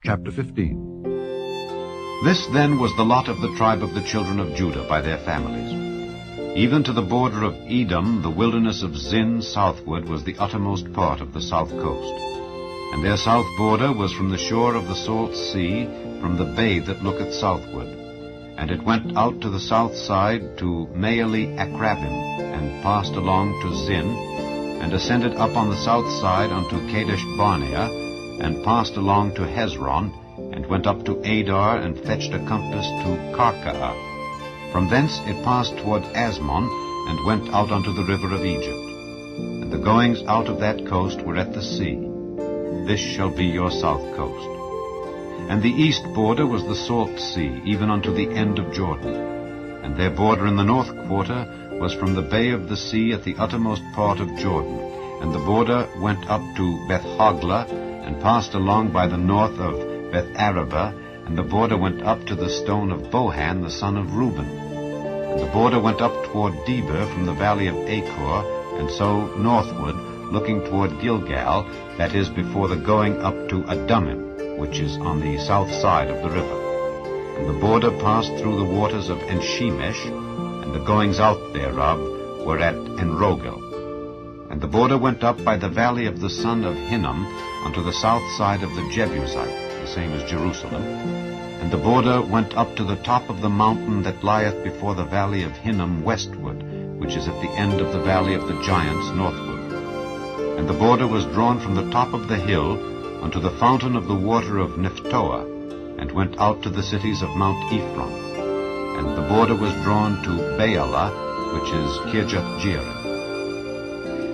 Chapter 15. This then was the lot of the tribe of the children of Judah by their families. Even to the border of Edom, the wilderness of Zin southward was the uttermost part of the south coast. And their south border was from the shore of the salt sea, from the bay that looketh southward. And it went out to the south side to Maale Akrabim, and passed along to Zin, and ascended up on the south side unto Kadesh Barnea, and passed along to Hezron, and went up to Adar, and fetched a compass to Karkaa. From thence it passed toward Asmon, and went out unto the river of Egypt. And the goings out of that coast were at the sea. This shall be your south coast. And the east border was the salt sea, even unto the end of Jordan. And their border in the north quarter was from the bay of the sea at the uttermost part of Jordan. And the border went up to Beth-hoglah, and passed along by the north of Beth-arabah, and the border went up to the stone of Bohan, the son of Reuben. And the border went up toward Debir from the valley of Achor, and so northward, looking toward Gilgal, that is before the going up to Adumim, which is on the south side of the river. And the border passed through the waters of Enshemesh, and the goings out thereof were at Enrogel. And the border went up by the valley of the son of Hinnom unto the south side of the Jebusite, the same as Jerusalem. And the border went up to the top of the mountain that lieth before the valley of Hinnom westward, which is at the end of the valley of the giants northward. And the border was drawn from the top of the hill unto the fountain of the water of Nephtoah, and went out to the cities of Mount Ephron. And the border was drawn to Baalah, which is Kirjath-jearim.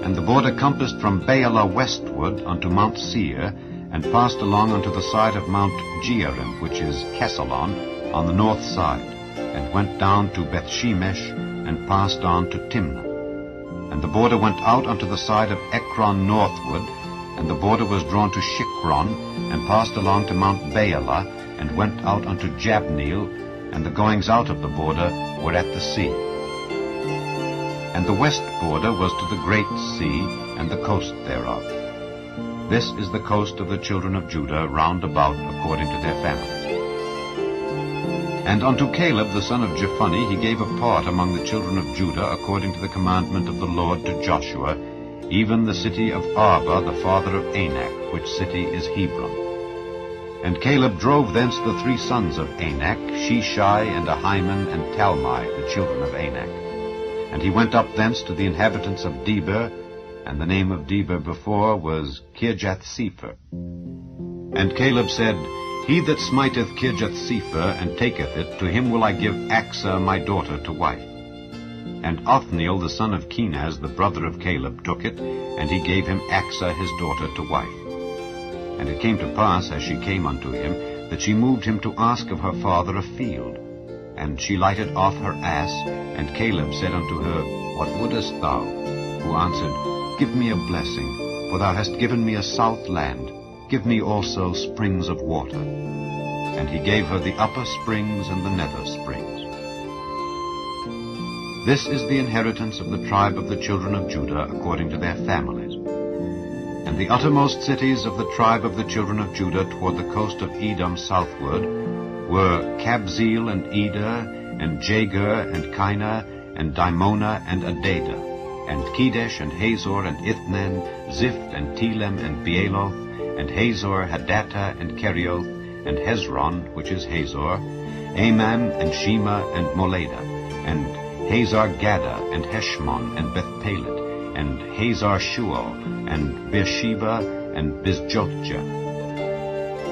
And the border compassed from Baalah westward unto Mount Seir, and passed along unto the side of Mount Jearim, which is Kesalon, on the north side, and went down to Bethshemesh, and passed on to Timnah. And the border went out unto the side of Ekron northward, and the border was drawn to Shikron, and passed along to Mount Baalah, and went out unto Jabneel, and the goings out of the border were at the sea. And the west border was to the great sea, and the coast thereof. This is the coast of the children of Judah round about according to their families. And unto Caleb the son of Jephunneh he gave a part among the children of Judah according to the commandment of the Lord to Joshua, even the city of Arba the father of Anak, which city is Hebron. And Caleb drove thence the 3 sons of Anak, Sheshai, and Ahiman, and Talmai, the children of Anak. And he went up thence to the inhabitants of Debir, and the name of Debir before was Kirjath-sepher. And Caleb said, He that smiteth Kirjath-sepher, and taketh it, to him will I give Achsah my daughter to wife. And Othniel the son of Kenaz, the brother of Caleb, took it, and he gave him Achsah his daughter to wife. And it came to pass, as she came unto him, that she moved him to ask of her father a field. And she lighted off her ass, and Caleb said unto her, What wouldest thou? Who answered, Give me a blessing, for thou hast given me a south land. Give me also springs of water. And he gave her the upper springs and the nether springs. This is the inheritance of the tribe of the children of Judah according to their families. And the uttermost cities of the tribe of the children of Judah toward the coast of Edom southward were Kabzeel and Eder, and Jagur, and Kinah, and Dimonah, and Adadah, and Kedesh, and Hazor, and Ithnan, Ziph, and Telem, and Bealoth, and Hazor, Hadattah, and Kerioth, and Hezron, which is Hazor, Amam, and Shema, and Moladah, and Hazar-Gadah, and Heshmon, and Beth-Pelet, and Hazar-Shual, and Beersheba, and Bizjotjah,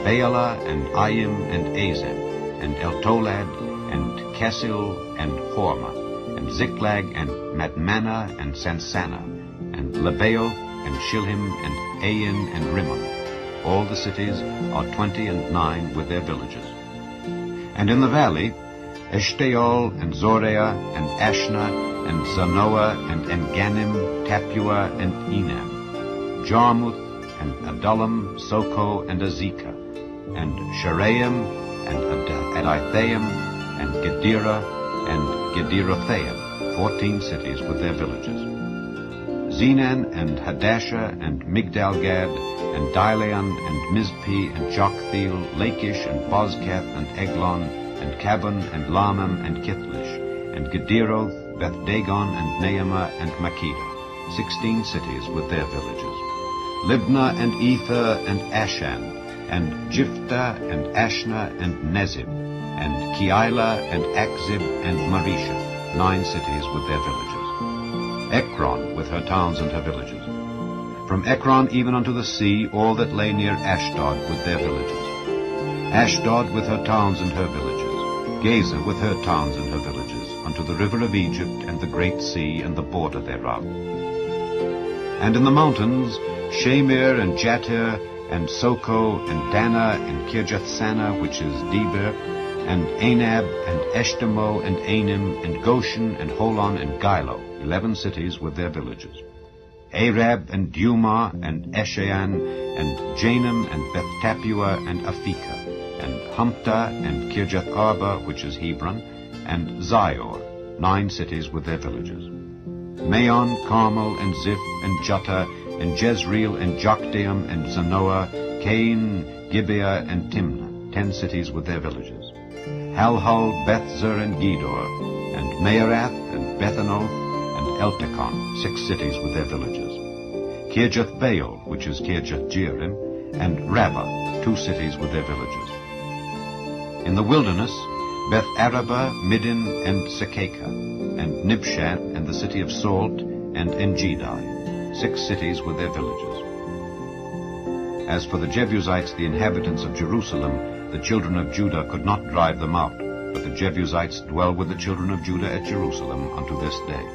Baalah, and Ayim, and Azem, and Eltolad, and Kesil, and Hormah, and Ziklag, and Madmanah, and Sansannah, and Lebaoth, and Shilhim, and Ain, and Rimmon. All the cities are 29 with their villages. And in the valley, Eshtaol, and Zoreah, and Ashna, and Zanoah, and Enganim, Tapua, and Enam, Jarmuth, and Adullam, Soko, and Azekah, and Sharaim, and Adithaim, and Gedera, and Gederothaim, 14 cities with their villages. Zenan, and Hadashah, and Migdalgad, and Dilean, and Mizpeh, and Joktheel, Lachish, and Bozkath, and Eglon, and Cabon, and Lamam, and Kithlish, and Gederoth, Beth-dagon, and Naamah, and Makkedah, 16 cities with their villages. Libnah, and Ether, and Ashan, and Jiphthah, and Ashna, and Nezib, and Keilah, and Akzib, and Maresha, 9 cities with their villages. Ekron, with her towns and her villages. From Ekron even unto the sea, all that lay near Ashdod with their villages. Ashdod with her towns and her villages. Gaza with her towns and her villages, unto the river of Egypt, and the great sea, and the border thereof. And in the mountains, Shamir, and Jatir, and Soko, and Dana, and Kirjath-Sana, which is Debir, and Anab, and Eshtemoh, and Anim, and Goshen, and Holon, and Gilo, 11 cities with their villages. Arab, and Dumah, and Eshan, and Janam, and Beth-Tappuah, and Aphekah, and Humptah, and Kirjath-Arba, which is Hebron, and Zior, 9 cities with their villages. Maon, Carmel, and Ziph, and Juttah, and Jezreel, and Jokdeam, and Zanoah, Cain, Gibeah, and Timnah, 10 cities with their villages. Halhul, Bethzer, and Gedor, and Maarath, and Bethanoth, and Eltekon, 6 cities with their villages. Kirjath-Baal, which is Kirjath-Jearim, and Rabbah, 2 cities with their villages. In the wilderness, Beth-Arabah, Middin, and Sekekah, and Nibshan, and the city of Salt, and Engedi, 6 cities with their villages. As for the Jebusites, the inhabitants of Jerusalem, the children of Judah could not drive them out, but the Jebusites dwell with the children of Judah at Jerusalem unto this day.